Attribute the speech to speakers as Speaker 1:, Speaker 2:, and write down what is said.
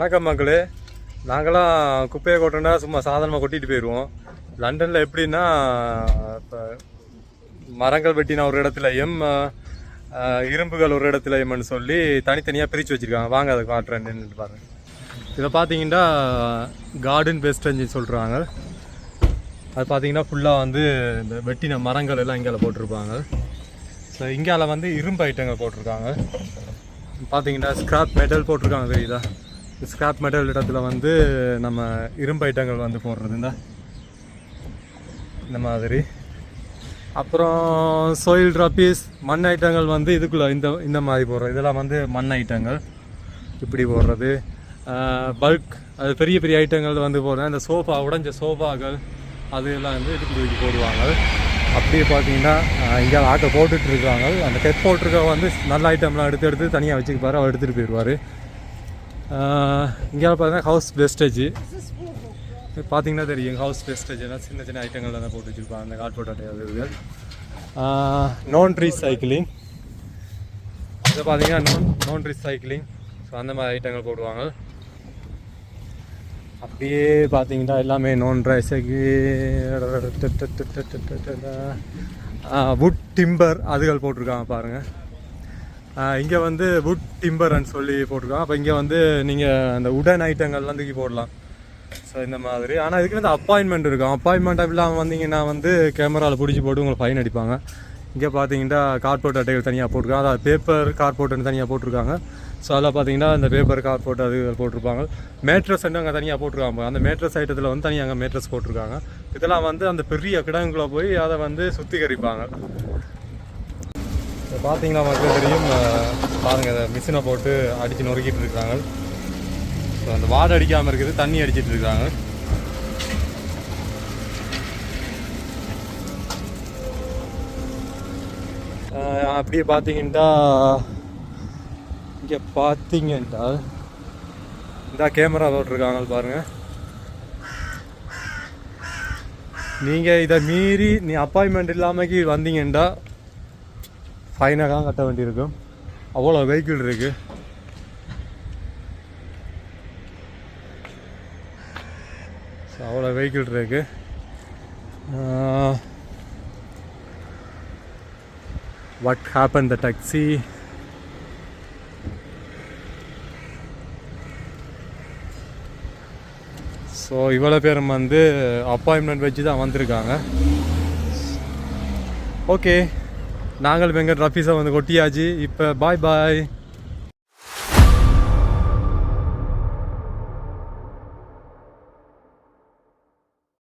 Speaker 1: வணக்கம் மக்களே. நாங்களாம் குப்பையை கொட்டோன்னா சும்மா சாதாரணமாக கொட்டிட்டு போயிடுவோம். லண்டனில் எப்படின்னா இப்போ மரங்கள் வெட்டினா ஒரு இடத்துலையும் இரும்புகள் ஒரு இடத்துலையும்னு சொல்லி தனித்தனியாக பிரித்து வச்சுருக்காங்க. வாங்க அதை காட்டுறேன்னு பாருங்கள். இதை பார்த்தீங்கன்னா கார்டன் வேஸ்டேஜ்னு சொல்கிறாங்க. அது பார்த்தீங்கன்னா ஃபுல்லாக வந்து இந்த வெட்டின மரங்கள் எல்லாம் இங்கே போட்டிருப்பாங்க. ஸோ இங்கால வந்து இரும்பு ஐட்டங்கள் போட்டிருக்காங்க. பார்த்தீங்கன்னா ஸ்கிராப் மெட்டல் போட்டிருக்காங்க. தெரியுதா? ஸ்கிராப் மெட்டல் இடத்துல வந்து நம்ம இரும்பு ஐட்டங்கள் வந்து போடுறது இந்த மாதிரி. அப்புறம் சோயில் ட்ராப்பீஸ் மண் ஐட்டங்கள் வந்து இதுக்குள்ளே இந்த மாதிரி போடுறது. இதெல்லாம் வந்து மண் ஐட்டங்கள் இப்படி போடுறது. பல்க் அது பெரிய பெரிய ஐட்டங்கள் வந்து போடுறேன். இந்த சோஃபா உடைஞ்ச சோஃபாக்கள் அது எல்லாம் வந்து இதுக்கு போடுவாங்க. அப்படியே பார்த்தீங்கன்னா இங்கே ஆட்டோ போட்டுட்ருக்காங்க. அந்த கெட் போட்டிருக்க வந்து நல்ல ஐட்டம்லாம் எடுத்து தனியாக வச்சுக்குப்பாரு. அவர் எடுத்துகிட்டு போயிடுவார். இங்கே பார்த்தீங்கன்னா ஹவுஸ் வேஸ்டேஜ் பார்த்தீங்கன்னா தெரியும். ஹவுஸ் வேஸ்டேஜ் எல்லாம் சின்ன சின்ன ஐட்டங்கள் தான் போட்டு வச்சுருப்பாங்க. அந்த கார்ட்போர்ட் அட்டைகள் நான் ரீசைக்கிளிங். இதை பார்த்தீங்கன்னா நான் ரீசைக்கிளிங். ஸோ அந்த மாதிரி ஐட்டங்கள் போடுவாங்க. அப்படியே பார்த்தீங்கன்னா எல்லாமே நான் வுட் டிம்பர் அதுகள் போட்டிருக்காங்க பாருங்கள். இங்கே வந்து வுட் டிம்பர்ன்னு சொல்லி போட்டிருக்காங்க. அப்போ இங்கே வந்து நீங்கள் அந்த உடன் ஐட்டங்கள்லாம் தூக்கி போடலாம். ஸோ இந்த மாதிரி. ஆனால் இதுக்கு வந்து அப்பாயின்மெண்ட் இருக்கும். அப்பாயின்மெண்ட் இல்லாமல் வந்தீங்கன்னா வந்து கேமராவில் பிடிச்சி போட்டு உங்களுக்கு ஃபைன் அடிப்பாங்க. இங்கே பார்த்தீங்கன்னா கார்ட்போர்ட் அட்டைகள் தனியாக போட்டிருக்காங்க. அதாவது பேப்பர் கார்ட்போர்ட்னு தனியாக போட்டிருக்காங்க. ஸோ அதில் பார்த்தீங்கன்னா இந்த பேப்பர் கார்ட்போர்ட் அது போட்டிருப்பாங்க. மேட்ரஸ் வந்து அங்கே தனியாக போட்டிருக்காங்க. அந்த மேட்ரஸ் ஐட்டத்தில் வந்து தனியாக அங்கே மேட்ரஸ் போட்டிருக்காங்க. இதெல்லாம் வந்து அந்த பெரிய கிடங்குள்ளே போய் அதை வந்து சுத்திகரிப்பாங்க. இப்போ பார்த்தீங்கன்னா மக்கள் தெரியும். பாருங்கள், அதை மிஷினை போட்டு அடித்து நொறுக்கிட்டு இருக்காங்க. ஸோ அந்த வாடை அடிக்காமல் இருக்குது, தண்ணி அடிச்சிட்டு இருக்காங்க. அப்படியே பார்த்தீங்கன்னா இங்கே பார்த்தீங்கன்னா இந்த கேமரா போட்டிருக்காங்க பாருங்கள். நீங்கள் இதை மீறி அப்பாயின்மெண்ட் இல்லாமக்கி வந்தீங்கன்னா ஃபைனாக தான் கட்ட வேண்டியிருக்கும். அவ்வளோ வெஹிக்கிள் இருக்குது. அவ்வளோ வெஹிக்கிள் இருக்குது. What happen the taxi. So இவ்வளோ பேரும் வந்து அப்பாயின்மெண்ட் வச்சு தான் வந்திருக்காங்க. ஓகே, நாங்கள் எங்கள் ரஃபீஸை வந்து கொட்டியாச்சு. இப்போ பாய் பாய்.